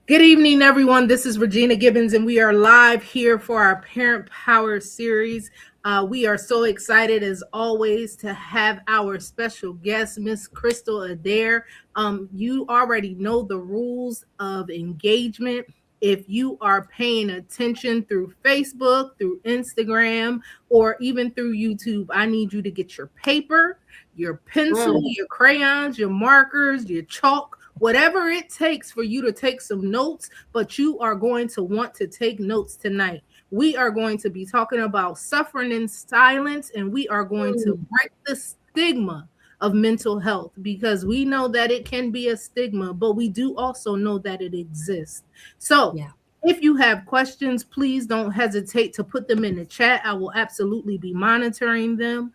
Good evening, everyone. This is Regina Gibbons, and we are live here for our Parent Power series. We are so excited, as always, to have our special guest, Miss Crystal Adair. You already know the rules of engagement. If you are paying attention through Facebook, through Instagram, or even through YouTube, I need you to get your paper, your pencil, your crayons, your markers, your chalk, whatever it takes for you to take some notes, but you are going to want to take notes tonight. We are going to be talking about suffering in silence, and we are going to break the stigma of mental health, because we know that it can be a stigma, but we do also know that it exists. So, if you have questions, please don't hesitate to put them in the chat. I will absolutely be monitoring them.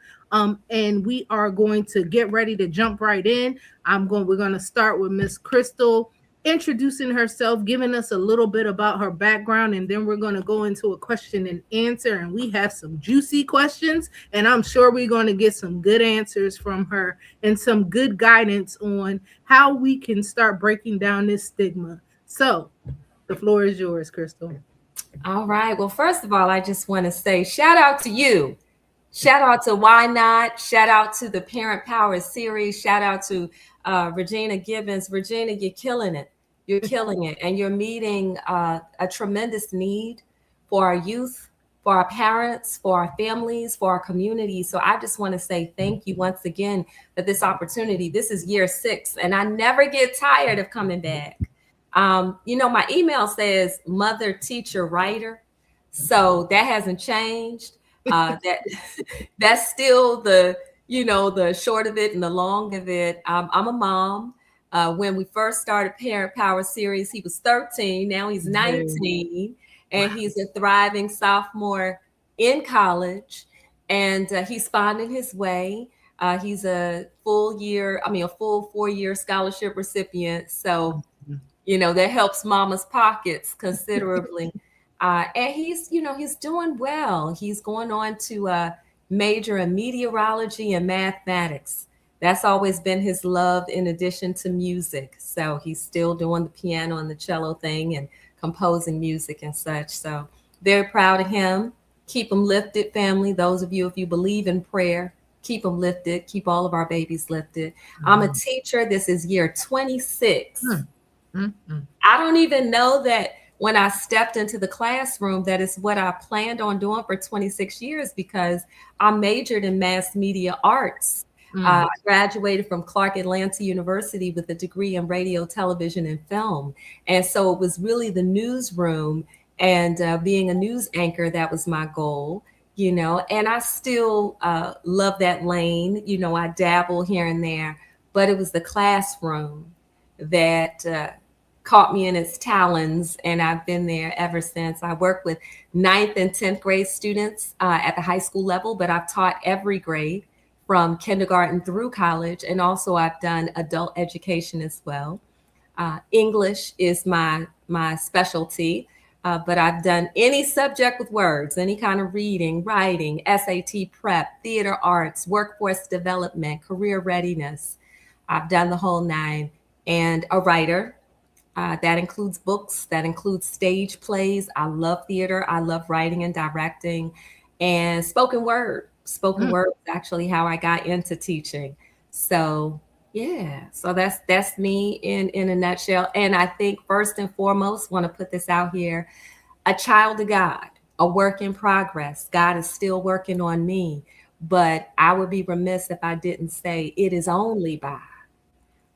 And we are going to get ready to jump right in. We're going to start with Miss Crystal introducing herself, giving us a little bit about her background, and then we're going to go into a question and answer. And we have some juicy questions, and I'm sure we're going to get some good answers from her and some good guidance on how we can start breaking down this stigma. So the floor is yours, Crystal. All right. Well, first of all, I just want to say shout out to you. Shout out to Why Not. Shout out to the Parent Power series. Shout out to Regina Gibbons. Regina, you're killing it. You're killing it. And you're meeting a tremendous need for our youth, for our parents, for our families, for our communities. So I just want to say thank you once again for this opportunity. This is year 6, and I never get tired of coming back. My email says mother, teacher, writer. So that hasn't changed. That's still the short of it and the long of it. I'm a mom. When we first started Parent Power series, he was 13. Now he's 19, and he's a thriving sophomore in college, and he's finding his way. He's a full 4-year scholarship recipient. So, that helps mama's pockets considerably. And he's doing well. He's going on to major in meteorology and mathematics. That's always been his love in addition to music. So he's still doing the piano and the cello thing and composing music and such. So very proud of him. Keep him lifted, family. Those of you, if you believe in prayer, keep them lifted. Keep all of our babies lifted. I'm a teacher. This is year 26. I don't even know that when I stepped into the classroom, that is what I planned on doing for 26 years, because I majored in mass media arts. I graduated from Clark Atlanta University with a degree in radio, television, and film. And so it was really the newsroom and being a news anchor that was my goal, and I still love that lane. I dabble here and there, but it was the classroom that caught me in its talons, and I've been there ever since. I work with 9th and 10th grade students at the high school level, but I've taught every grade from kindergarten through college, and also I've done adult education as well. English is my specialty, but I've done any subject with words, any kind of reading, writing, SAT prep, theater arts, workforce development, career readiness. I've done the whole 9, and a writer. That includes books, that includes stage plays. I love theater. I love writing and directing, and spoken word. Spoken word is actually how I got into teaching. So so that's me in a nutshell. And I think first and foremost, want to put this out here, a child of God, a work in progress. God is still working on me, but I would be remiss if I didn't say it is only by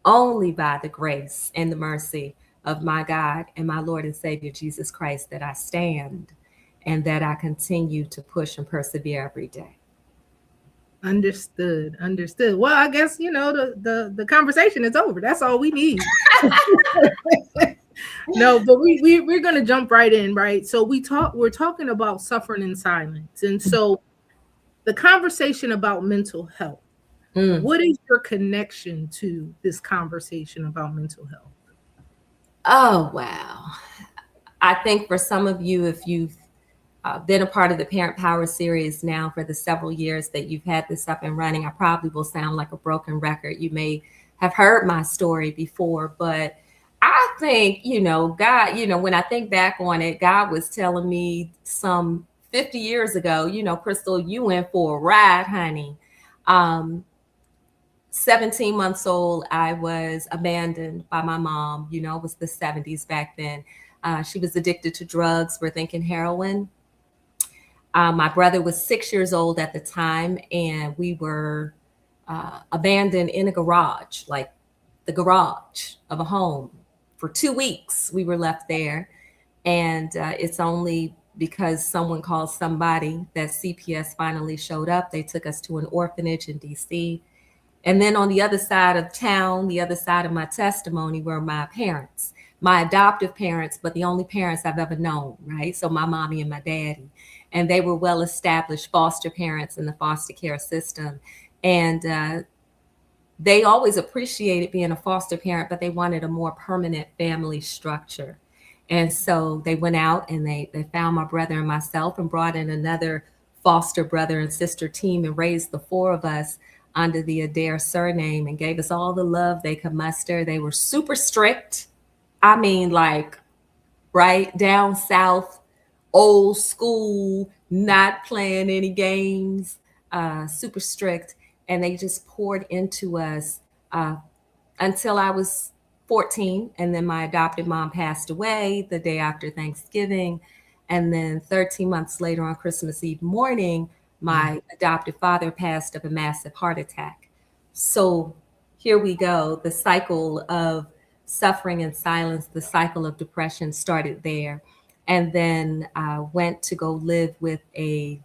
the grace and the mercy of my God and my Lord and Savior, Jesus Christ, that I stand and that I continue to push and persevere every day. Understood. Well, I guess, the conversation is over. That's all we need. No, but we're going to jump right in, right? So we're talking about suffering in silence. And so the conversation about mental health, what is your connection to this conversation about mental health? Oh, wow. I think for some of you, if you've been a part of the Parent Power series now for the several years that you've had this up and running, I probably will sound like a broken record. You may have heard my story before, but I think, God, when I think back on it, God was telling me some 50 years ago, Crystal, you went for a ride, honey. Um, 17 months old, I was abandoned by my mom. It was the 70s back then. She was addicted to drugs, we're thinking heroin. My brother was 6 years old at the time, and we were abandoned in a garage, like the garage of a home. For 2 weeks, we were left there. And it's only because someone called somebody that CPS finally showed up. They took us to an orphanage in DC. And then on the other side of town, the other side of my testimony, were my parents, my adoptive parents, but the only parents I've ever known, right? So my mommy and my daddy. And they were well established foster parents in the foster care system. And they always appreciated being a foster parent, but they wanted a more permanent family structure. And so they went out and they found my brother and myself and brought in another foster brother and sister team and raised the four of us under the Adair surname and gave us all the love they could muster. They were super strict. I mean, like, right down south, old school, not playing any games, super strict. And they just poured into us uh, until I was 14. And then my adopted mom passed away the day after Thanksgiving. And then 13 months later, on Christmas Eve morning, my adopted father passed of a massive heart attack. So here we go. The cycle of suffering and silence, the cycle of depression started there. And then I went to go live with a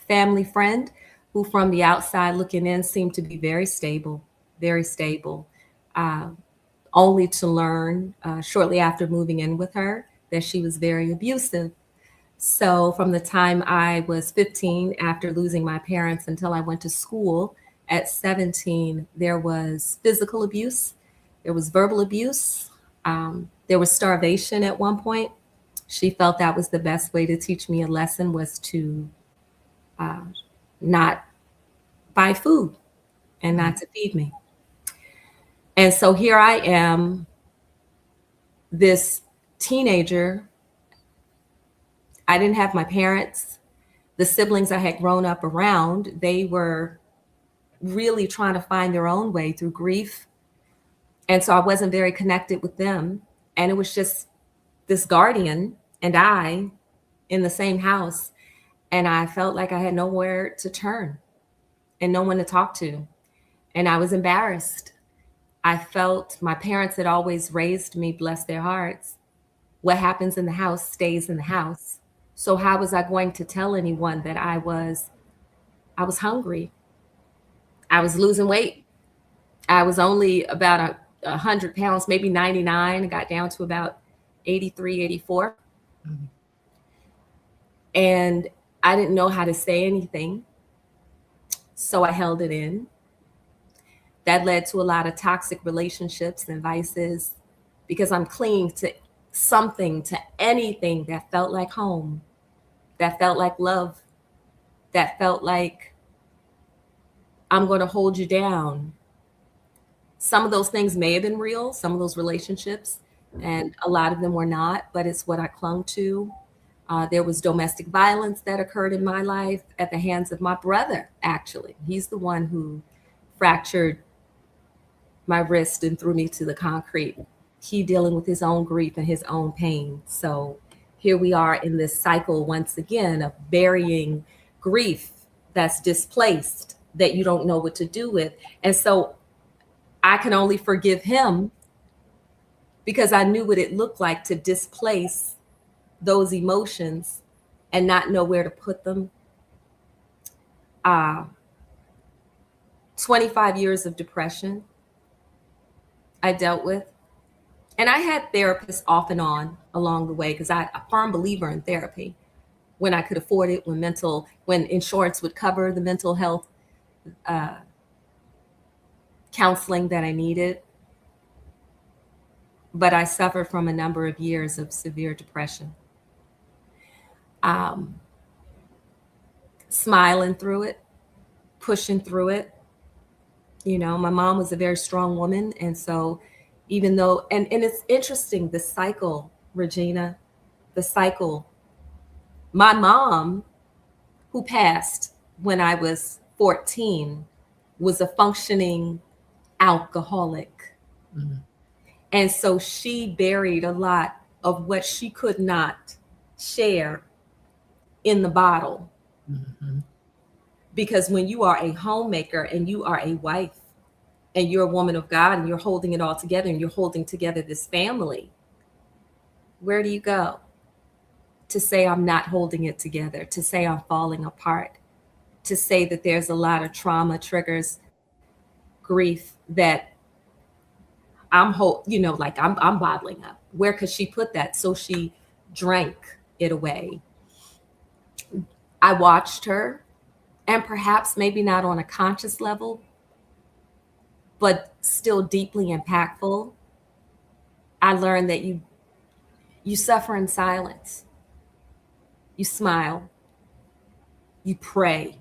family friend who, from the outside looking in, seemed to be very stable, very stable. Uh, Only to learn shortly after moving in with her that she was very abusive. So, from the time I was 15, after losing my parents, until I went to school at 17, there was physical abuse, there was verbal abuse, there was starvation at one point. She felt that was the best way to teach me a lesson, was to uh, not buy food and not to feed me. And so here I am, this teenager. I didn't have my parents. The siblings I had grown up around, they were really trying to find their own way through grief. And so I wasn't very connected with them. And it was just this guardian and I in the same house. And I felt like I had nowhere to turn and no one to talk to. And I was embarrassed. I felt my parents had always raised me, bless their hearts. What happens in the house stays in the house. So how was I going to tell anyone that I was hungry? I was losing weight. I was only about 100 pounds, maybe 99. I got down to about 83, 84. Mhm. And I didn't know how to say anything. So I held it in. That led to a lot of toxic relationships and vices because I'm clinging to something, to anything that felt like home, that felt like love, that felt like I'm going to hold you down. Some of those things may have been real, some of those relationships, and a lot of them were not, but it's what I clung to. There was domestic violence that occurred in my life at the hands of my brother, actually. He's the one who fractured my wrist and threw me to the concrete. He dealing with his own grief and his own pain. So here we are in this cycle once again of burying grief that's displaced, that you don't know what to do with. And so I can only forgive him because I knew what it looked like to displace those emotions and not know where to put them. Uh, 25 years of depression I dealt with. And I had therapists off and on along the way because I'm a firm believer in therapy when I could afford it, when insurance would cover the mental health uh, counseling that I needed. But I suffered from a number of years of severe depression. Um, Smiling through it, pushing through it. My mom was a very strong woman. And so even though, and it's interesting, the cycle, Regina, the cycle. My mom, who passed when I was 14, was a functioning alcoholic. Mm-hmm. And so she buried a lot of what she could not share in the bottle. Mm-hmm. Because when you are a homemaker and you are a wife and you're a woman of God and you're holding it all together and you're holding together this family, where do you go to say I'm not holding it together, to say I'm falling apart, to say that there's a lot of trauma triggers, grief that like I'm bottling up. Where could she put that? So she drank it away. I watched her, and perhaps maybe not on a conscious level, but still deeply impactful. I learned that you suffer in silence. You smile. You pray.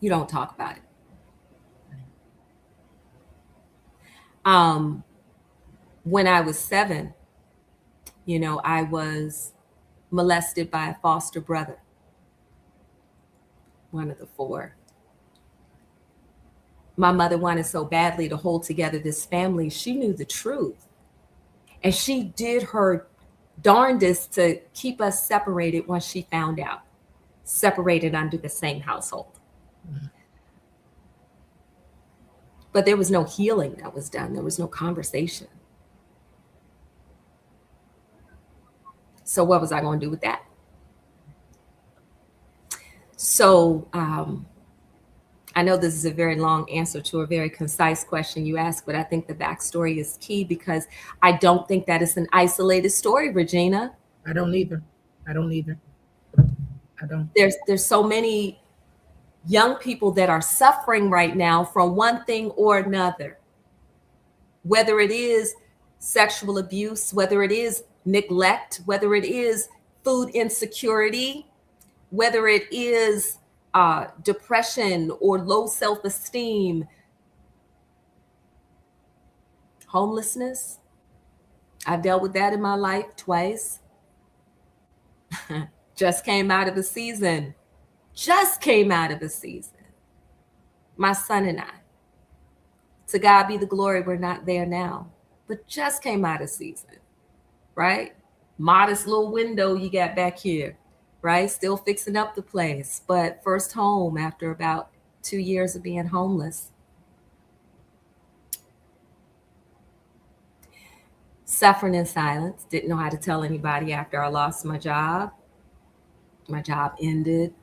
You don't talk about it. Um, when I was 7, I was molested by a foster brother, one of the 4. My mother wanted so badly to hold together this family. She knew the truth. And she did her darndest to keep us separated once she found out, separated under the same household. Mm-hmm. But there was no healing that was done, there was no conversation. So, what was I going to do with that? So, I know this is a very long answer to a very concise question you asked, but I think the backstory is key because I don't think that it's an isolated story, Regina. I don't either. I don't either. I don't. There's so many young people that are suffering right now from one thing or another, whether it is sexual abuse, whether it is neglect, whether it is food insecurity, whether it is depression or low self-esteem, homelessness. I've dealt with that in my life twice. Just came out of a season. Just came out of a season. My son and I. To God be the glory, we're not there now. But just came out of season, right? Modest little window you got back here, right? Still fixing up the place. But first home after about 2 years of being homeless. Suffering in silence. Didn't know how to tell anybody after I lost my job. My job ended.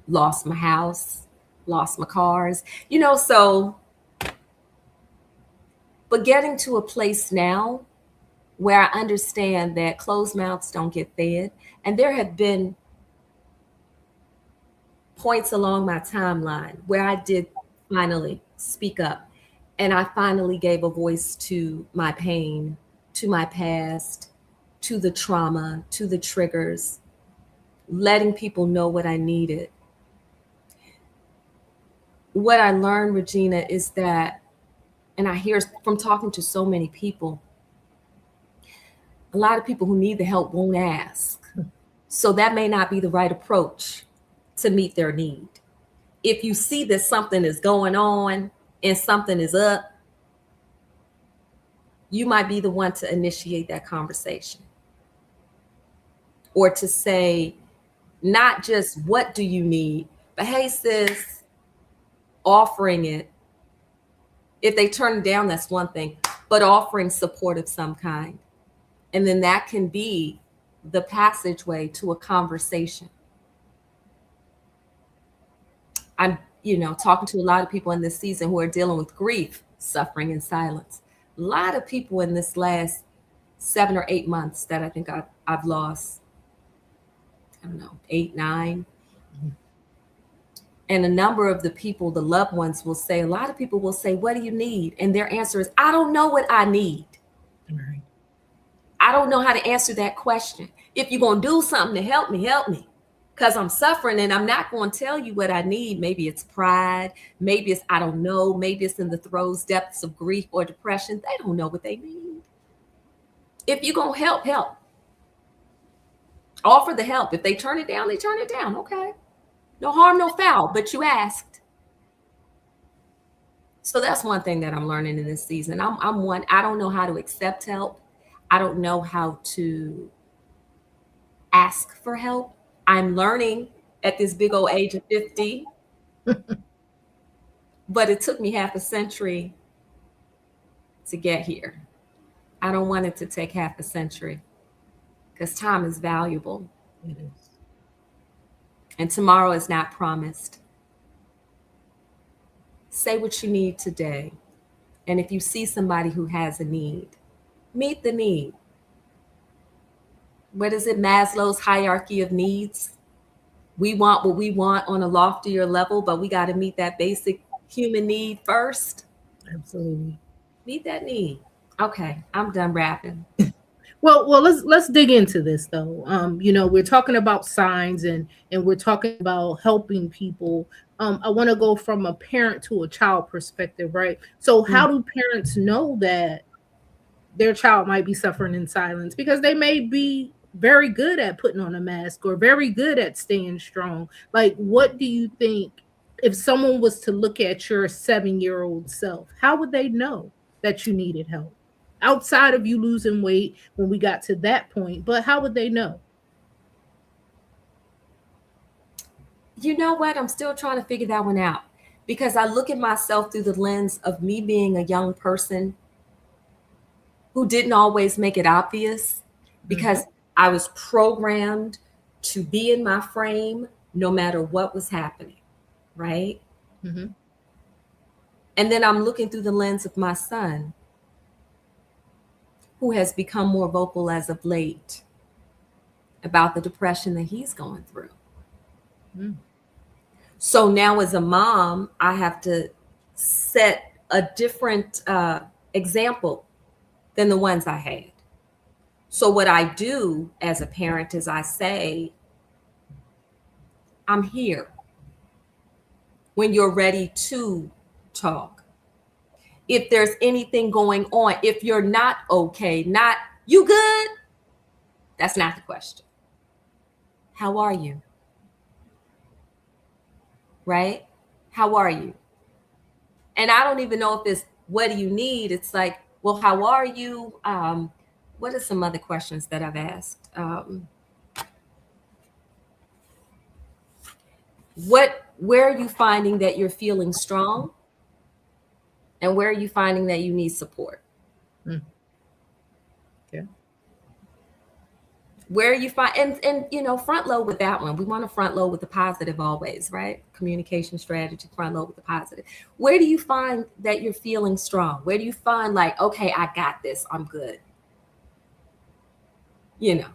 Lost my house. Lost my cars. So, but getting to a place now where I understand that closed mouths don't get fed. And there have been points along my timeline where I did finally speak up. And I finally gave a voice to my pain, to my past, to the trauma, to the triggers, letting people know what I needed. What I learned, Regina, is that, and I hear from talking to so many people, a lot of people who need the help won't ask. So that may not be the right approach to meet their need. If you see that something is going on and something is up, you might be the one to initiate that conversation. Or to say, not just what do you need, but hey, sis, offering it. If they turn it down, that's one thing, but offering support of some kind. And then that can be the passageway to a conversation. I'm, talking to a lot of people in this season who are dealing with grief, suffering in silence. A lot of people in this last 7 or 8 months that I think I've lost, 8, 9. Mm-hmm. And a number of the people, the loved ones will say, a lot of people will say, what do you need? And their answer is, I don't know what I need. Right. I don't know how to answer that question. If you're going to do something to help me, help me. because I'm suffering and I'm not going to tell you what I need. Maybe it's pride. Maybe it's, I don't know. Maybe it's in the throes, depths of grief or depression. They don't know what they need. If you're going to help, help. Offer the help. If they turn it down, they turn it down. Okay. No harm, no foul, but you asked. So that's one thing that I'm learning in this season. I'm one, I don't know how to accept help. I don't know how to ask for help. I'm learning at this big old age of 50, but it took me half a century to get here. I don't want it to take half a century because time is valuable It is. and tomorrow is not promised. Say what you need today. And if you see somebody who has a need, meet the need. What is it? Maslow's hierarchy of needs. We want what we want on a loftier level, but we got to meet that basic human need first. Absolutely. Meet that need. Okay, I'm done rapping. Well, let's dig into this though. We're talking about signs and we're talking about helping people. I want to go from a parent to a child perspective, right? So, how Mm. do parents know that their child might be suffering in silence because they may be very good at putting on a mask or very good at staying strong? Like, what do you think if someone was to look at your 7-year-old self, how would they know that you needed help? Outside of you losing weight when we got to that point, but how would they know? You know what? I'm still trying to figure that one out because I look at myself through the lens of me being a young person who didn't always make it obvious because Hmm. I was programmed to be in my frame no matter what was happening, right? Hmm. And then I'm looking through the lens of my son who has become more vocal as of late about the depression that he's going through. Hmm. So now, as a mom, I have to set a different example than the ones I had. So, what I do as a parent is I say, I'm here when you're ready to talk. If there's anything going on, if you're not okay, not you good, that's not the question. How are you? Right? How are you? And I don't even know if it's what do you need. It's like, well, how are you? What are some other questions that I've asked? Where are you finding that you're feeling strong, and where are you finding that you need support? Hmm. Yeah. Where you find and front load with that one. We want to front load with the positive always, right? Communication strategy, front load with the positive. Where do you find that you're feeling strong? Where do you find like, okay, I got this, I'm good? You know,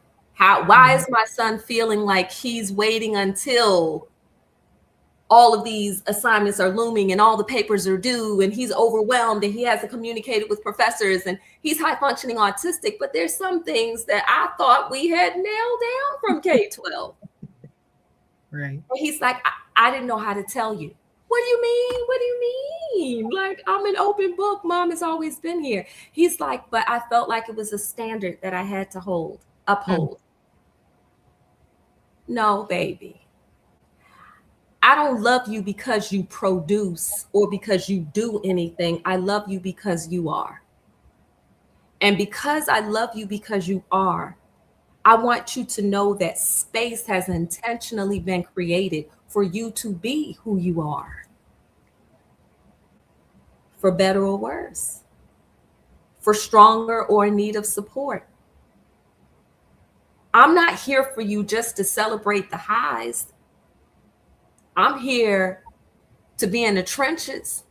why is Mhm. my son feeling like he's waiting until all of these assignments are looming and all the papers are due and he's overwhelmed and he hasn't communicated with professors and he's high functioning autistic, but there's some things that I thought we had nailed down from K-12. Right. And he's like, I didn't know how to tell you. What do you mean? What do you mean? Like, I'm an open book. Mom has always been here. He's like, but I felt like it was a standard that I had to Mm. uphold. No, baby. I don't love you because you produce or because you do anything. I love you because you are. And because I love you because you are, I want you to know that space has intentionally been created for you to be who you are, for better or worse, for stronger or in need of support. I'm not here for you just to celebrate the highs. I'm here to be in the trenches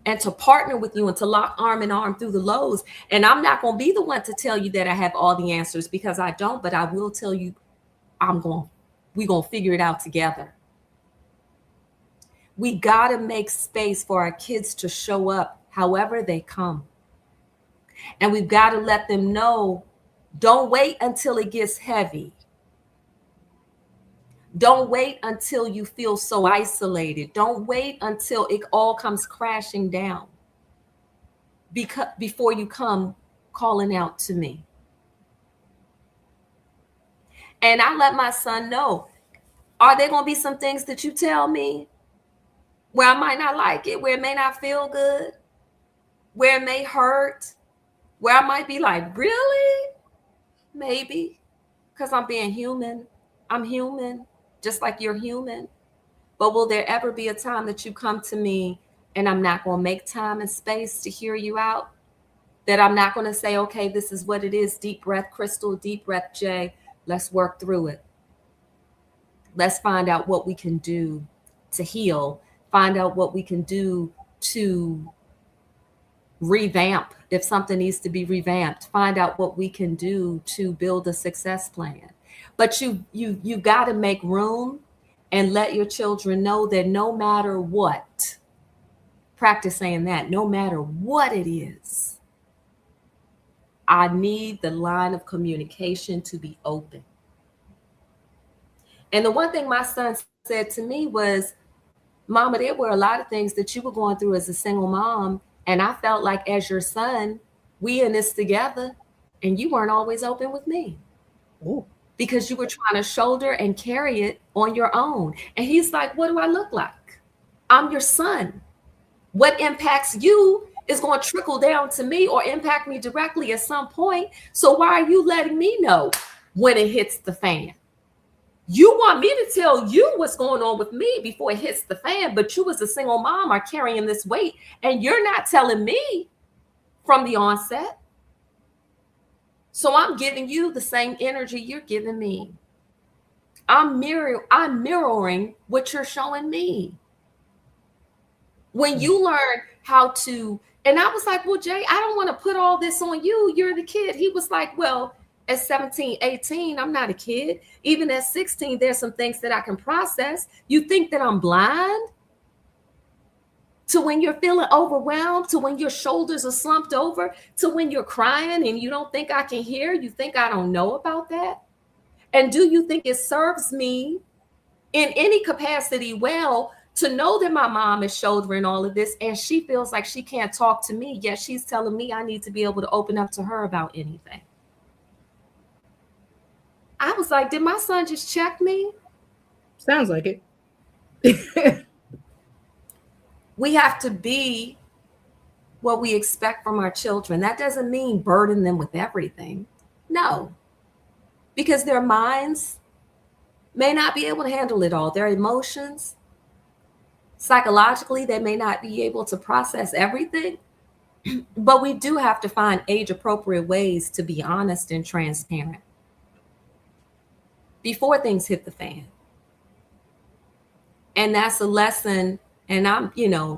and to partner with you and to lock arm in arm through the lows. And I'm not going to be the one to tell you that I have all the answers because I don't, but I will tell you we're going to figure it out together. We got to make space for our kids to show up however they come. And we've got to let them know, don't wait until it gets heavy. Don't wait until you feel so isolated. Don't wait until it all comes crashing down before you come calling out to me. And I let my son know, are there going to be some things that you tell me where I might not like it, where it may not feel good, where it may hurt, where I might be like, really? Maybe, because I'm being human. I'm human, just like you're human. But will there ever be a time that you come to me and I'm not going to make time and space to hear you out? That I'm not going to say, okay, this is what it is. Deep breath, Crystal, deep breath, Jay. Let's work through it. Let's find out what we can do to heal. Find out what we can do to revamp if something needs to be revamped. Find out what we can do to build a success plan. But you got to make room and let your children know that no matter what, practice saying that, no matter what it is, I need the line of communication to be open. And the one thing my son said to me was, Mama, there were a lot of things that you were going through as a single mom. And I felt like as your son, we in this together, and you weren't always open with me. Ooh. Because you were trying to shoulder and carry it on your own. And he's like, what do I look like? I'm your son. What impacts you is going to trickle down to me or impact me directly at some point. So why are you letting me know when it hits the fan? You want me to tell you what's going on with me before it hits the fan, but you as a single mom are carrying this weight and you're not telling me from the onset. So I'm giving you the same energy you're giving me. I'm mirroring what you're showing me. When you learn how to, and I was like, well, Jay, I don't want to put all this on you. You're the kid. He was like, well, at 17, 18, I'm not a kid. Even at 16, there's some things that I can process. You think that I'm blind? To when you're feeling overwhelmed, to when your shoulders are slumped over, to when you're crying and you don't think I can hear, you think I don't know about that? And do you think it serves me in any capacity well to know that my mom is shouldering all of this and she feels like she can't talk to me, yet she's telling me I need to be able to open up to her about anything? I was like, did my son just check me? Sounds like it. We have to be what we expect from our children. That doesn't mean burden them with everything. No, because their minds may not be able to handle it all. Their emotions, psychologically, they may not be able to process everything. But we do have to find age-appropriate ways to be honest and transparent before things hit the fan. And that's a lesson. And I'm,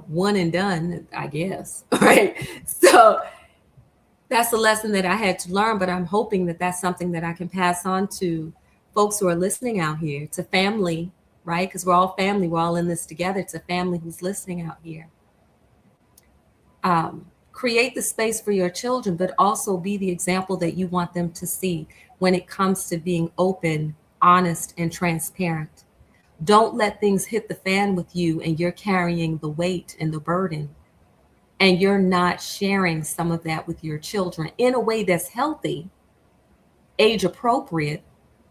one and done, I guess, right? So that's a lesson that I had to learn, but I'm hoping that that's something that I can pass on to folks who are listening out here, to family, right? Because we're all family. We're all in this together. To family who's listening out here. Create the space for your children, but also be the example that you want them to see when it comes to being open, honest, and transparent. Don't let things hit the fan with you and you're carrying the weight and the burden and you're not sharing some of that with your children in a way that's healthy, age appropriate,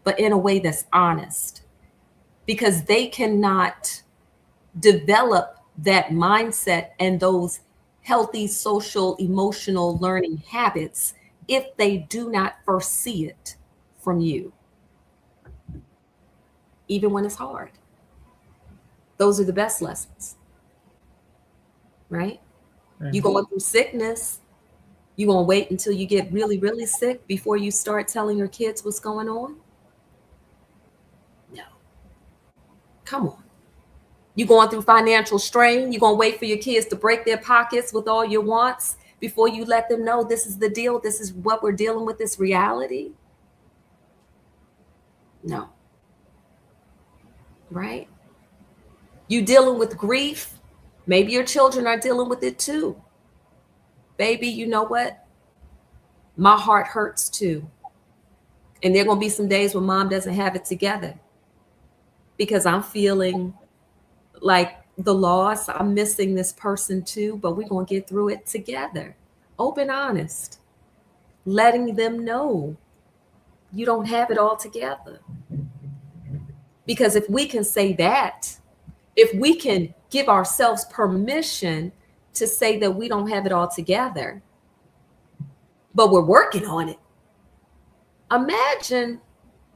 but in a way that's honest, because they cannot develop that mindset and those healthy social, emotional learning habits if they do not first see it from you, even when it's hard. Those are the best lessons, right? Mm-hmm. You going through sickness, you gonna wait until you get really, really sick before you start telling your kids what's going on? No. Come on. You going through financial strain, you gonna wait for your kids to break their pockets with all your wants before you let them know this is the deal, this is what we're dealing with, this reality? No. Right? You dealing with grief, maybe your children are dealing with it too. Baby, you know what? My heart hurts too. And there are going to be some days when mom doesn't have it together. because I'm feeling like the loss. I'm missing this person too, but we're going to get through it together. Open, honest, letting them know you don't have it all together. Because if we can say that, if we can give ourselves permission to say that we don't have it all together, but we're working on it, imagine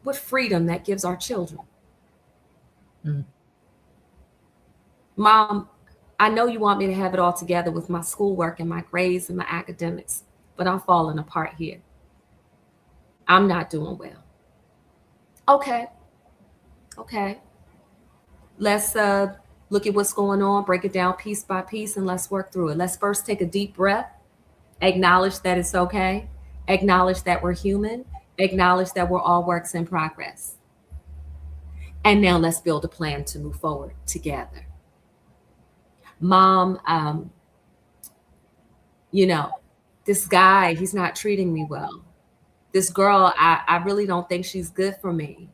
what freedom that gives our children. Mm. Mom, I know you want me to have it all together with my schoolwork and my grades and my academics, but I'm falling apart here. I'm not doing well. Okay, okay. Let's look at what's going on, break it down piece by piece, and let's work through it. Let's first take a deep breath, acknowledge that it's okay, acknowledge that we're human, acknowledge that we're all works in progress. And now let's build a plan to move forward together. Mom, you know, this guy, he's not treating me well. This girl, I really don't think she's good for me.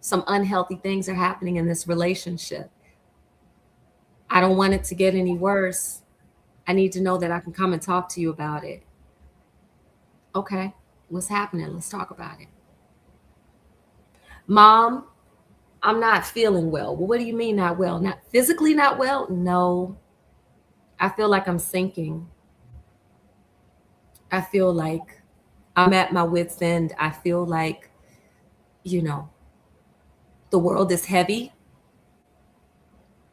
Some unhealthy things are happening in this relationship. I don't want it to get any worse. I need to know that I can come and talk to you about it. Okay, what's happening? Let's talk about it. Mom, I'm not feeling well. Well, what do you mean not well? Not physically not well? No. I feel like I'm sinking. I feel like I'm at my wit's end. I feel like, you know, the world is heavy.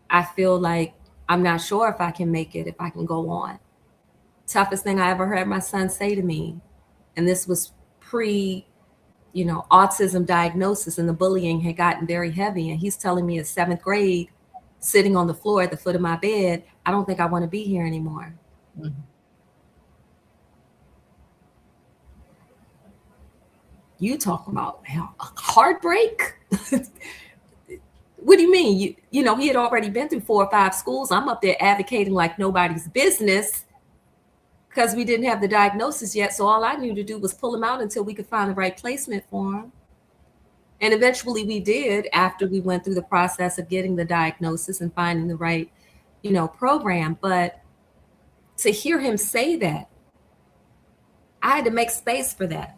I feel like I'm not sure if I can make it, if I can go on. Toughest thing I ever heard my son say to me, and this was pre, autism diagnosis, and the bullying had gotten very heavy. And he's telling me in seventh grade, sitting on the floor at the foot of my bed, I don't think I want to be here anymore. Mm-hmm. You talking about heartbreak? What do you mean? He had already been through 4 or 5 schools. I'm up there advocating like nobody's business because we didn't have the diagnosis yet. So all I knew to do was pull him out until we could find the right placement for him. And eventually we did, after we went through the process of getting the diagnosis and finding the right, program. But to hear him say that, I had to make space for that.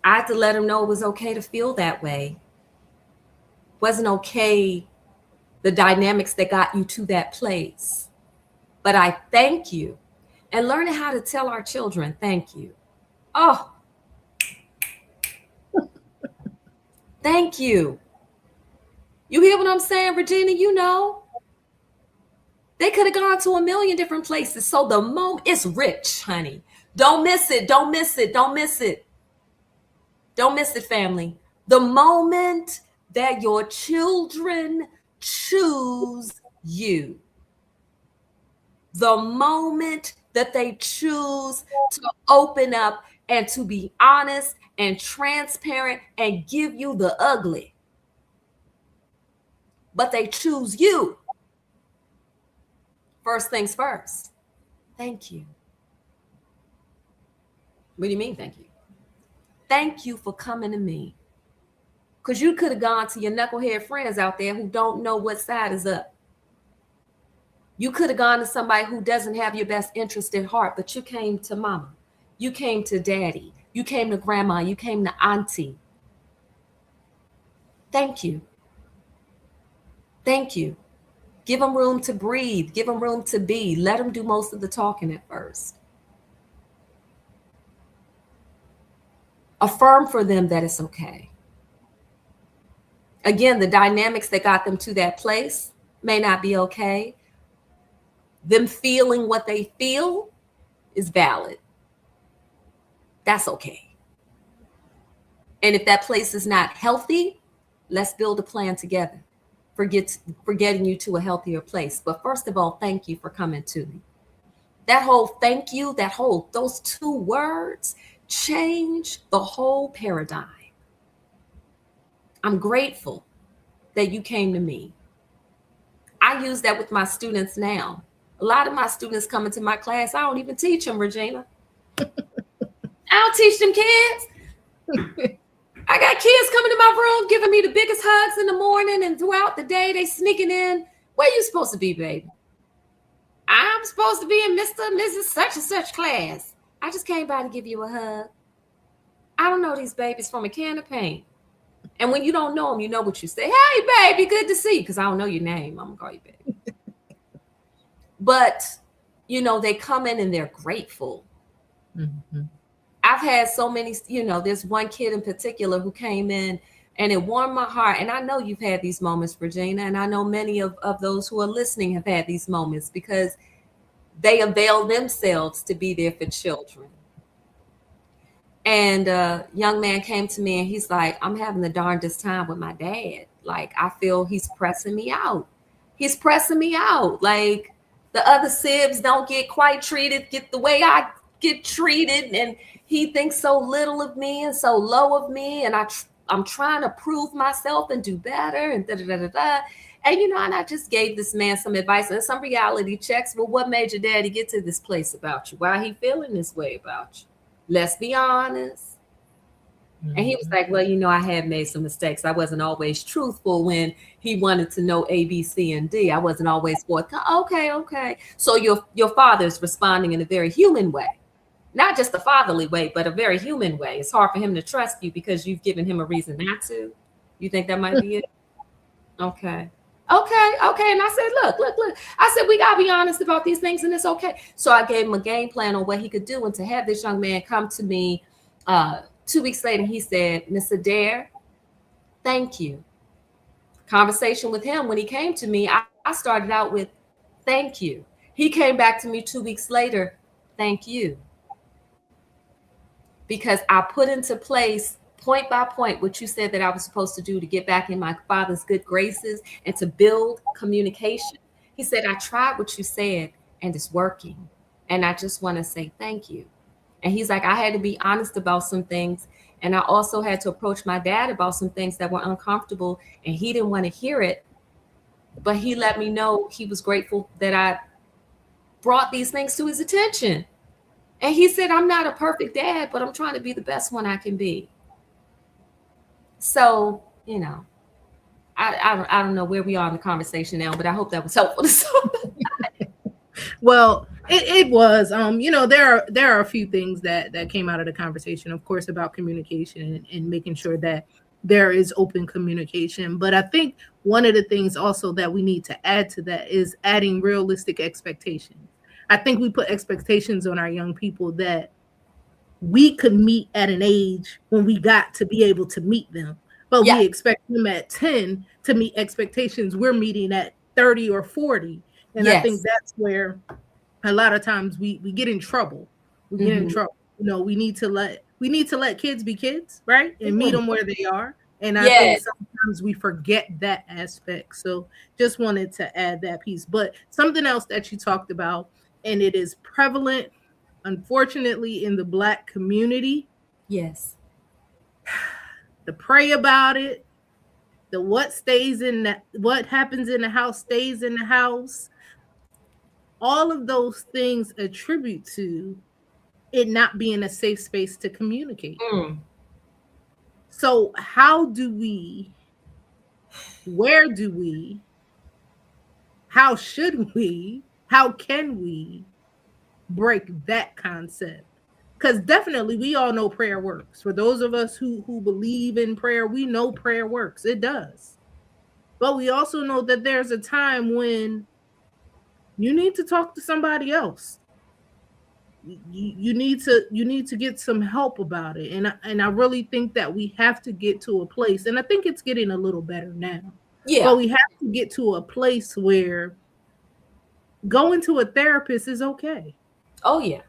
I had to let him know it was okay to feel that way. It wasn't okay, the dynamics that got you to that place. But I thank you. And learning how to tell our children, thank you. Oh, thank you. You hear what I'm saying, Regina? They could have gone to a million different places. So the moment, it's rich, honey. Don't miss it. Don't miss it. Don't miss it. Don't miss it, family. The moment that your children choose you, the moment that they choose to open up and to be honest and transparent and give you the ugly, but they choose you. First things first, thank you. What do you mean, thank you? Thank you for coming to me. Because you could have gone to your knucklehead friends out there who don't know what side is up. You could have gone to somebody who doesn't have your best interest at heart, but you came to mama. You came to daddy. You came to grandma. You came to auntie. Thank you. Thank you. Give them room to breathe. Give them room to be. Let them do most of the talking at first. Affirm for them that it's okay. Again, the dynamics that got them to that place may not be okay. Them feeling what they feel is valid. That's okay. And if that place is not healthy, let's build a plan together for getting you to a healthier place. But first of all, thank you for coming to me. That whole thank you, those 2 words change the whole paradigm. I'm grateful that you came to me. I use that with my students now. A lot of my students come into my class. I don't even teach them, Regina. I don't teach them kids. I got kids coming to my room, giving me the biggest hugs in the morning and throughout the day. They sneaking in. Where you supposed to be, baby? I'm supposed to be in Mr. and Mrs. Such and Such class. I just came by to give you a hug. I don't know these babies from a can of paint. And when you don't know them, you know what you say. Hey, baby, good to see you. Because I don't know your name. I'm going to call you baby. But, they come in and they're grateful. Mm-hmm. I've had so many, there's one kid in particular who came in and it warmed my heart. And I know you've had these moments, Regina, and I know many of those who are listening have had these moments because they avail themselves to be there for children. And a young man came to me and he's like, I'm having the darndest time with my dad. Like, I feel he's pressing me out. He's pressing me out. Like, the other sibs don't get the way I get treated. And he thinks so little of me and so low of me. And I'm trying to prove myself and do better and da-da-da-da-da. And, and I just gave this man some advice and some reality checks. Well, what made your daddy get to this place about you? Why he feeling this way about you? Let's be honest. Mm-hmm. And he was like, well, I had made some mistakes. I wasn't always truthful when he wanted to know A, B, C, and D. I wasn't always forthcoming. Okay. So your father's responding in a very human way. Not just a fatherly way, but a very human way. It's hard for him to trust you because you've given him a reason not to. You think that might be it? Okay. And I said, look. I said, we got to be honest about these things and it's okay. So I gave him a game plan on what he could do. And to have this young man come to me 2 weeks later, he said, Miss Adair, thank you. Conversation with him, when he came to me, I started out with, thank you. He came back to me 2 weeks later, thank you. Because I put into place point by point what you said that I was supposed to do to get back in my father's good graces and to build communication. He said, I tried what you said and it's working. And I just want to say thank you. And he's like, I had to be honest about some things. And I also had to approach my dad about some things that were uncomfortable. And he didn't want to hear it. But he let me know he was grateful that I brought these things to his attention. And he said, I'm not a perfect dad, but I'm trying to be the best one I can be. So, I don't know where we are in the conversation now, but I hope that was helpful to somebody. Well, it was. There are a few things that came out of the conversation, of course, about communication and making sure that there is open communication. But I think one of the things also that we need to add to that is adding realistic expectations. I think we put expectations on our young people that we could meet at an age when we got to be able to meet them. But we expect them at 10 to meet expectations we're meeting at 30 or 40. And I think that's where a lot of times we get in trouble. We get in trouble. We need to let kids be kids, right? And meet them where they are. And I think sometimes we forget that aspect. So just wanted to add that piece. But something else that you talked about, and it is prevalent, unfortunately, in the Black community. Yes. The pray about it, the what happens in the house stays in the house. All of those things attribute to it not being a safe space to communicate. So where do we, how should we, how can we break that concept? Because definitely we all know prayer works. For those of us who believe in prayer, we know prayer works. It does. But we also know that there's a time when you need to talk to somebody else. You need to get some help about it. And I really think that we have to get to a place, and I think it's getting a little better now. Yeah. But we have to get to a place where going to a therapist is okay. Oh yeah.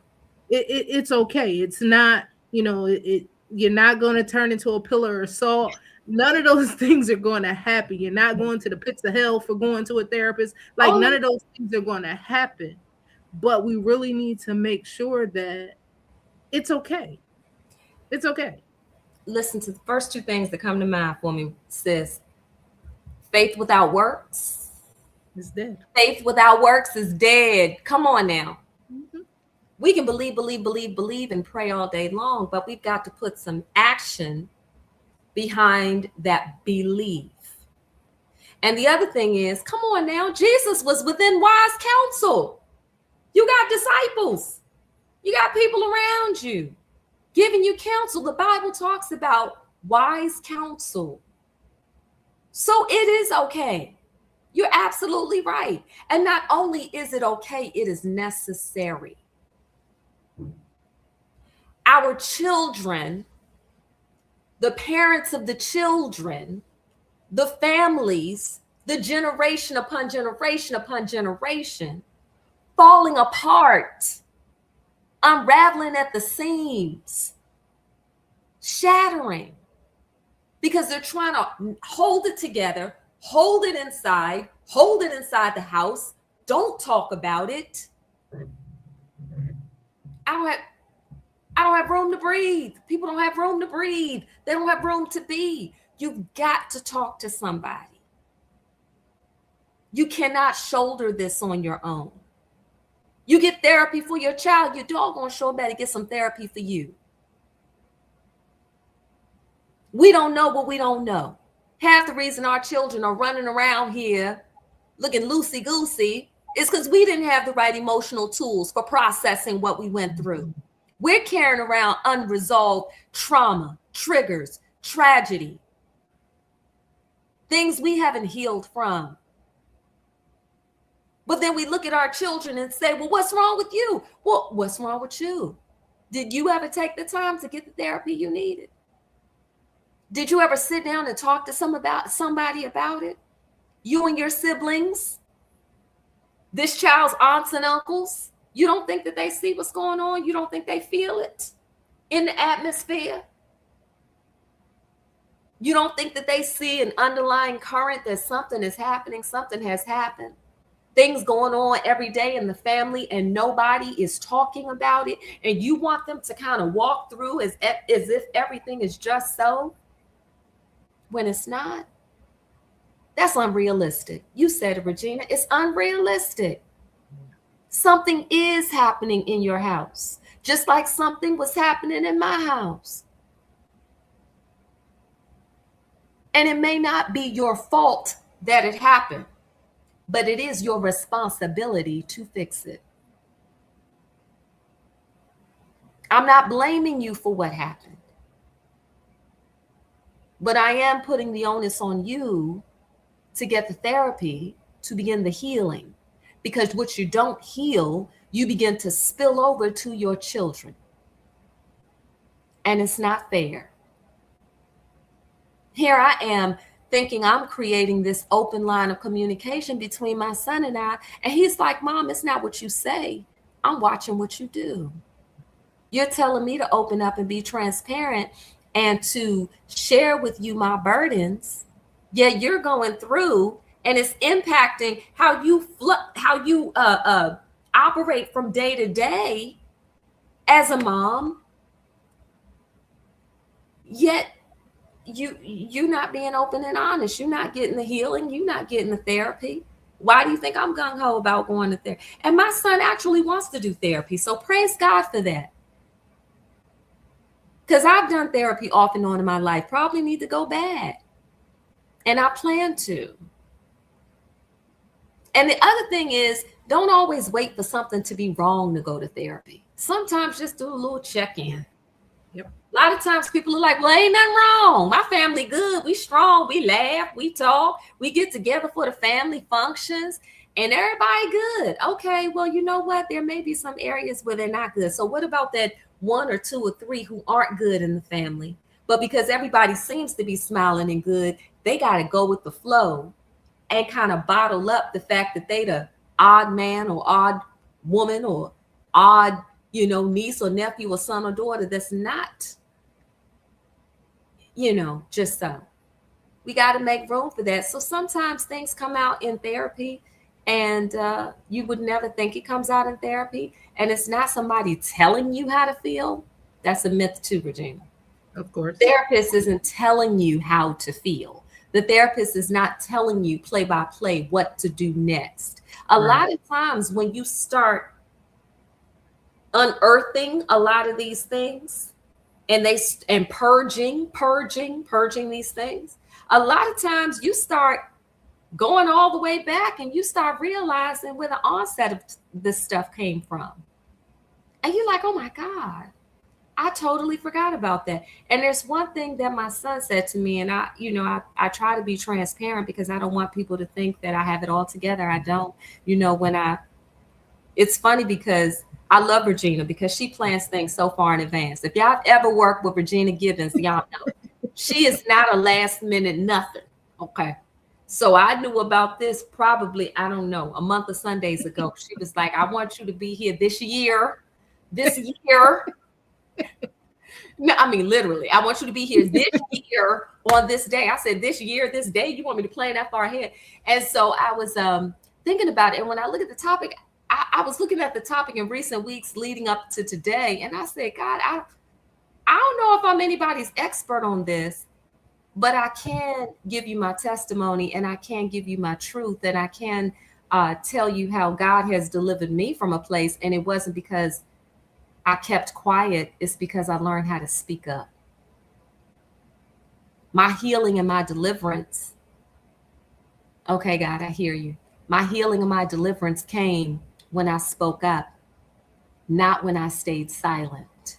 It's okay. It's not, you're not going to turn into a pillar of salt. None of those things are going to happen. You're not going to the pits of hell for going to a therapist. None of those things are going to happen. But we really need to make sure that it's okay. It's okay. Listen to the first two things that come to mind for me, sis. Faith without works is dead. Faith without works is dead. Come on now. We can believe and pray all day long, but we've got to put some action behind that belief. And the other thing is, come on now, Jesus was within wise counsel. You got disciples, you got people around you giving you counsel. The Bible talks about wise counsel. So it is okay. You're absolutely right. And not only is it okay, it is necessary. Our children, the parents of the children, the families, the generation upon generation upon generation, falling apart, unraveling at the seams, shattering, because they're trying to hold it together, hold it inside the house. Don't talk about it. I don't have room to breathe. People don't have room to breathe. They don't have room to be. You've got to talk to somebody. You cannot shoulder this on your own. You get therapy for your child, your doggone sure better get some therapy for you. We don't know what we don't know. Half the reason our children are running around here looking loosey-goosey is because we didn't have the right emotional tools for processing what we went through. We're carrying around unresolved trauma, triggers, tragedy, things we haven't healed from. But then we look at our children and say, well, what's wrong with you? Well, what's wrong with you? Did you ever take the time to get the therapy you needed? Did you ever sit down and talk to somebody about it? You and your siblings, this child's aunts and uncles, you don't think that they see what's going on? You don't think they feel it in the atmosphere? You don't think that they see an underlying current that something is happening, something has happened? Things going on every day in the family and nobody is talking about it, and you want them to kind of walk through as if everything is just so, when it's not. That's unrealistic. You said it, Regina. It's unrealistic. Something is happening in your house, just like something was happening in my house. And it may not be your fault that it happened, but it is your responsibility to fix it. I'm not blaming you for what happened, but I am putting the onus on you to get the therapy to begin the healing, because what you don't heal, you begin to spill over to your children. And it's not fair. Here I am thinking I'm creating this open line of communication between my son and I. And he's like, Mom, it's not what you say. I'm watching what you do. You're telling me to open up and be transparent and to share with you my burdens. Yet you're going through and it's impacting how you operate from day to day as a mom. Yet you're not being open and honest. You're not getting the healing. You're not getting the therapy. Why do you think I'm gung-ho about going to therapy? And my son actually wants to do therapy. So praise God for that. Because I've done therapy off and on in my life. Probably need to go back. And I plan to. And the other thing is, don't always wait for something to be wrong to go to therapy. Sometimes just do a little check-in. Yep. A lot of times people are like, well, ain't nothing wrong. My family good. We strong. We laugh. We talk. We get together for the family functions and everybody good. Okay, well, you know what? There may be some areas where they're not good. So what about that 1 or 2 or 3 who aren't good in the family? But because everybody seems to be smiling and good, they got to go with the flow and kind of bottle up the fact that they the odd man or odd woman or odd, niece or nephew or son or daughter that's not, just so. We got to make room for that. So sometimes things come out in therapy and you would never think it comes out in therapy. And it's not somebody telling you how to feel. That's a myth too, Regina. Of course. The therapist isn't telling you how to feel. The therapist is not telling you play by play what to do next. A lot of times when you start unearthing a lot of these things and purging these things. A lot of times you start going all the way back and you start realizing where the onset of this stuff came from. And you're like, oh my God, I totally forgot about that. And there's one thing that my son said to me, and I try to be transparent because I don't want people to think that I have it all together. I don't. It's funny because I love Regina because she plans things so far in advance. If y'all ever worked with Regina Gibbons, y'all know she is not a last minute nothing. Okay. So I knew about this probably, I don't know, a month of Sundays ago. She was like, I want you to be here this year. No, I mean, literally, I want you to be here this year on this day. I said, this year, this day, you want me to plan that far ahead? And so I was thinking about it. And when I look at the topic, I was looking at the topic in recent weeks leading up to today. And I said, God, I don't know if I'm anybody's expert on this, but I can give you my testimony and I can give you my truth. And I can tell you how God has delivered me from a place. And it wasn't because I kept quiet. It's because I learned how to speak up. My healing and my deliverance. Okay, God, I hear you. My healing and my deliverance came when I spoke up, not when I stayed silent.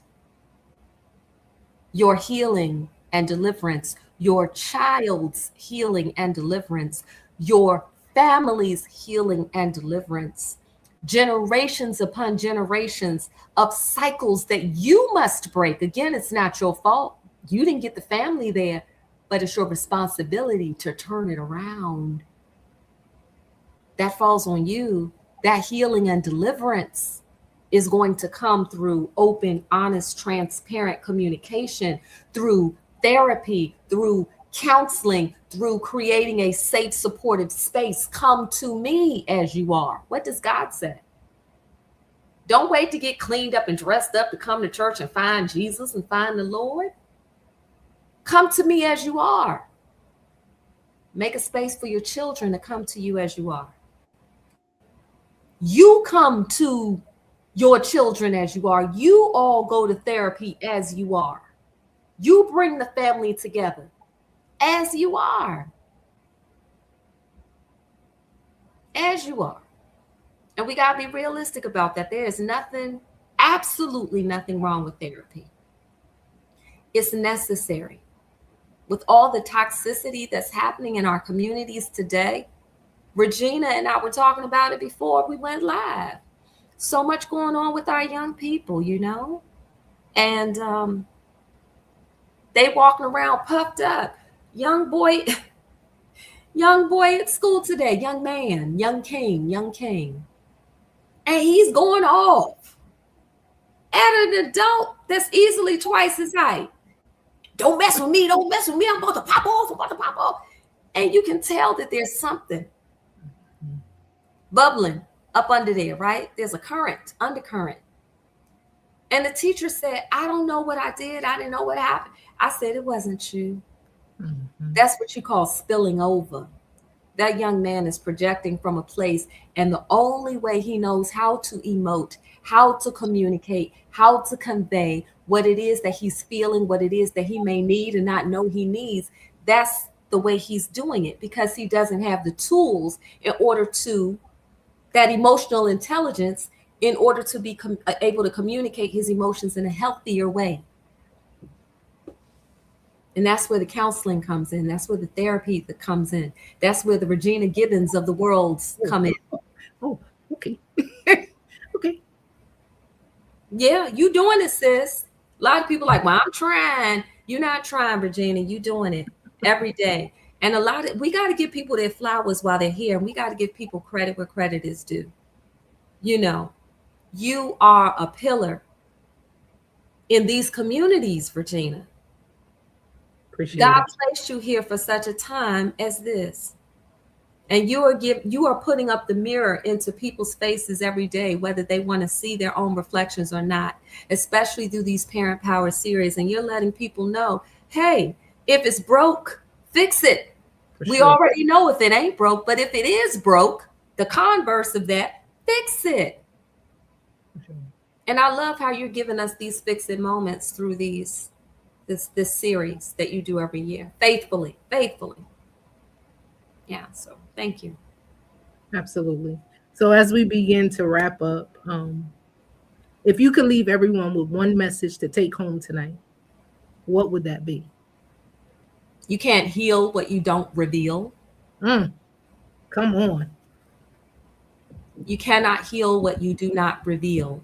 Your healing and deliverance, your child's healing and deliverance, your family's healing and deliverance, generations upon generations of cycles that you must break. Again, it's not your fault. You didn't get the family there, but it's your responsibility to turn it around. That falls on you. That healing and deliverance is going to come through open, honest, transparent communication, through therapy, through counseling, through creating a safe, supportive space. Come to me as you are. What does God say? Don't wait to get cleaned up and dressed up to come to church and find Jesus and find the Lord. Come to me as you are. Make a space for your children to come to you as you are. You come to your children as you are. You all go to therapy as you are. You bring the family together as you are. As you are. And we got to be realistic about that. There is nothing, absolutely nothing wrong with therapy. It's necessary. With all the toxicity that's happening in our communities today, Regina and I were talking about it before we went live. So much going on with our young people, and they walking around puffed up. Young boy at school today, young man, young king. And he's going off at an adult that's easily twice his height. Don't mess with me. I'm about to pop off. And you can tell that there's something bubbling up under there, right? There's a undercurrent. And the teacher said, I don't know what I did. I didn't know what happened. I said, it wasn't you. Mm-hmm. That's what you call spilling over. That young man is projecting from a place, and the only way he knows how to emote, how to communicate, how to convey what it is that he's feeling, what it is that he may need and not know he needs, that's the way he's doing it, because he doesn't have the tools in order to, that emotional intelligence, in order to be able to communicate his emotions in a healthier way. And that's where the counseling comes in. That's where the therapy that comes in. That's where the Regina Gibbons of the world come in. Oh, okay. Okay. Yeah, you doing it, sis. A lot of people are like, well, I'm trying. You're not trying, Regina. You doing it every day. And we got to give people their flowers while they're here. And we got to give people credit where credit is due. You are a pillar in these communities, Regina. God placed you here for such a time as this. And you are putting up the mirror into people's faces every day, whether they want to see their own reflections or not, especially through these Parent Power series. And you're letting people know, hey, if it's broke, fix it. We already know if it ain't broke, but if it is broke, the converse of that, fix it. And I love how you're giving us these fix it moments through these this series that you do every year faithfully, faithfully. Yeah. So thank you. Absolutely. So as we begin to wrap up, if you could leave everyone with one message to take home tonight, what would that be? You can't heal what you don't reveal. Mm, come on. You cannot heal what you do not reveal.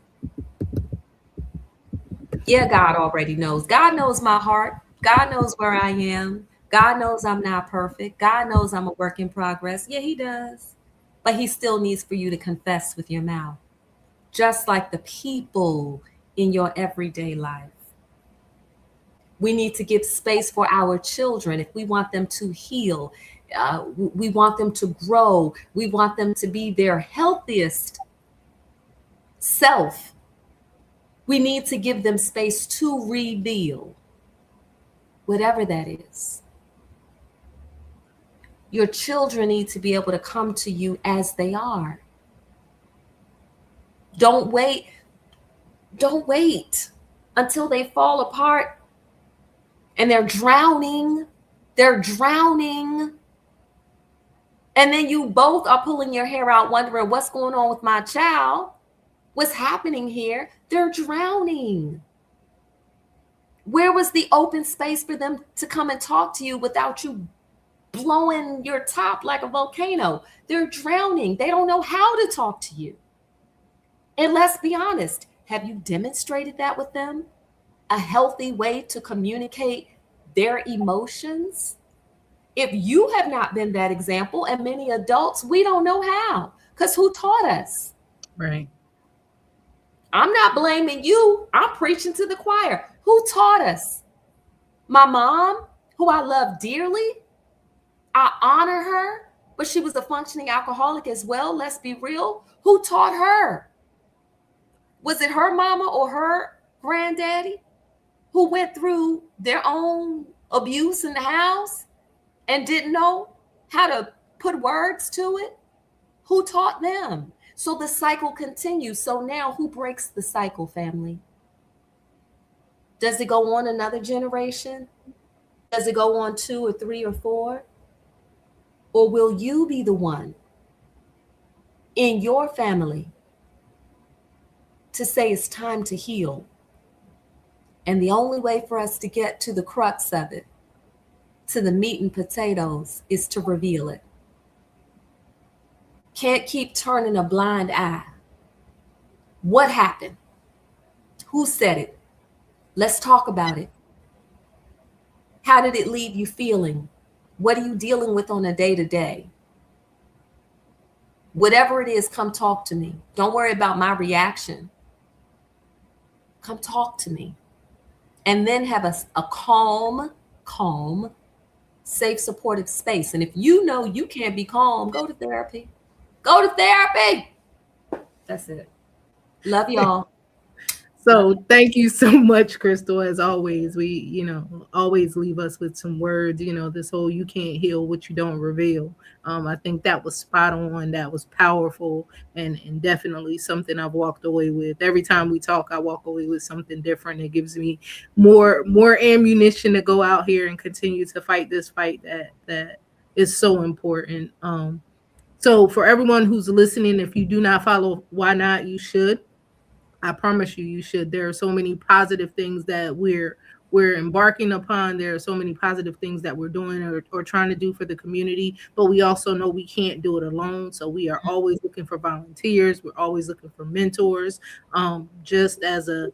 Yeah, God already knows. God knows my heart. God knows where I am. God knows I'm not perfect. God knows I'm a work in progress. Yeah, He does. But He still needs for you to confess with your mouth, just like the people in your everyday life. We need to give space for our children if we want them to heal. We want them to grow. We want them to be their healthiest self. We need to give them space to reveal whatever that is. Your children need to be able to come to you as they are. Don't wait. Don't wait until they fall apart and they're drowning. They're drowning. And then you both are pulling your hair out, wondering what's going on with my child. What's happening here? They're drowning. Where was the open space for them to come and talk to you without you blowing your top like a volcano? They're drowning. They don't know how to talk to you. And let's be honest, have you demonstrated that with them? A healthy way to communicate their emotions? If you have not been that example, and many adults, we don't know how, because who taught us? Right. I'm not blaming you. I'm preaching to the choir. Who taught us? My mom, who I love dearly. I honor her, but she was a functioning alcoholic as well. Let's be real. Who taught her? Was it her mama or her granddaddy who went through their own abuse in the house and didn't know how to put words to it? Who taught them? So the cycle continues. So now who breaks the cycle, family? Does it go on another generation? Does it go on 2 or 3 or 4? Or will you be the one in your family to say it's time to heal? And the only way for us to get to the crux of it, to the meat and potatoes, is to reveal it. Can't keep turning a blind eye. What happened? Who said it? Let's talk about it. How did it leave you feeling? What are you dealing with on a day-to-day? Whatever it is, come talk to me. Don't worry about my reaction. Come talk to me. And then have a calm, safe, supportive space. And if you know you can't be calm, go to therapy. Go to therapy. That's it. Love y'all. So thank you so much, Crystal. As always, we, always leave us with some words. This whole "you can't heal what you don't reveal." I think that was spot on. That was powerful, and definitely something I've walked away with. Every time we talk, I walk away with something different. It gives me more ammunition to go out here and continue to fight this fight that is so important. So for everyone who's listening, if you do not follow Why Not, you should. I promise you, you should. There are so many positive things that we're embarking upon. There are so many positive things that we're doing or trying to do for the community, but we also know we can't do it alone. So we are always looking for volunteers. We're always looking for mentors. Just as a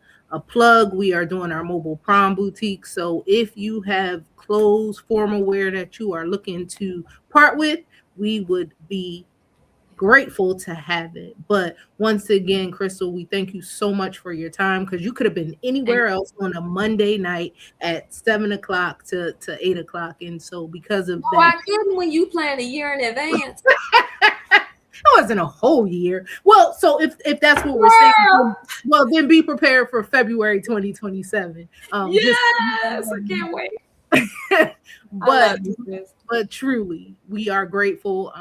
plug, we are doing our mobile prom boutique. So if you have clothes, formal wear that you are looking to part with, we would be grateful to have it. But once again, Crystal, we thank you so much for your time, because you could have been anywhere else on a Monday night at 7 o'clock to 8 o'clock. And so because of Oh, that, I couldn't when you plan a year in advance. it wasn't a whole year. Well, so if that's what we're Girl. saying, well, then be prepared for February 2027. Yes, I can't wait. I but love you, sis. but truly, we are grateful.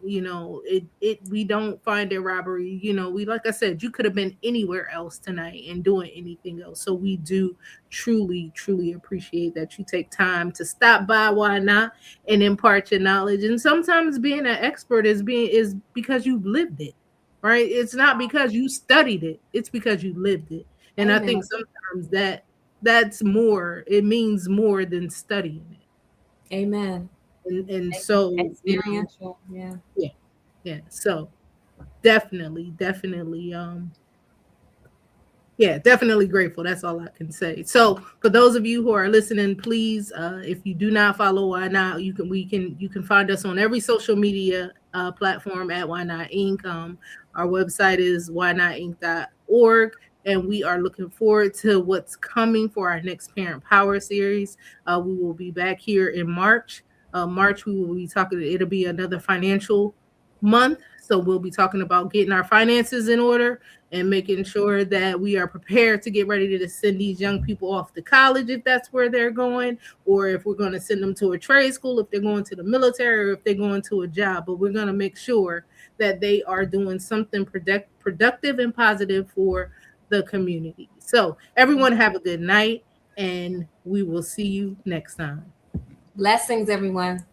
We don't find it robbery. We, like I said, you could have been anywhere else tonight and doing anything else. So we do truly, truly appreciate that you take time to stop by. Why not? And impart your knowledge. And sometimes being an expert is because you've lived it, right? It's not because you studied it, it's because you lived it. And I think Amen. sometimes that's more, it means more than studying it. Amen. And so, Experiential. Yeah. yeah, yeah. So definitely, definitely, yeah, definitely grateful. That's all I can say. So for those of you who are listening, please, if you do not follow Why Not, you can find us on every social media platform at Why Not Inc. Our website is whynotinc.org, and we are looking forward to what's coming for our next Parent Power series. We will be back here in March. March, we will be talking. It'll be another financial month, so we'll be talking about getting our finances in order and making sure that we are prepared to get ready to send these young people off to college if that's where they're going, or if we're going to send them to a trade school, if they're going to the military, or if they're going to a job. But we're going to make sure that they are doing something productive and positive for the community. So, everyone, have a good night, and we will see you next time. Blessings, everyone.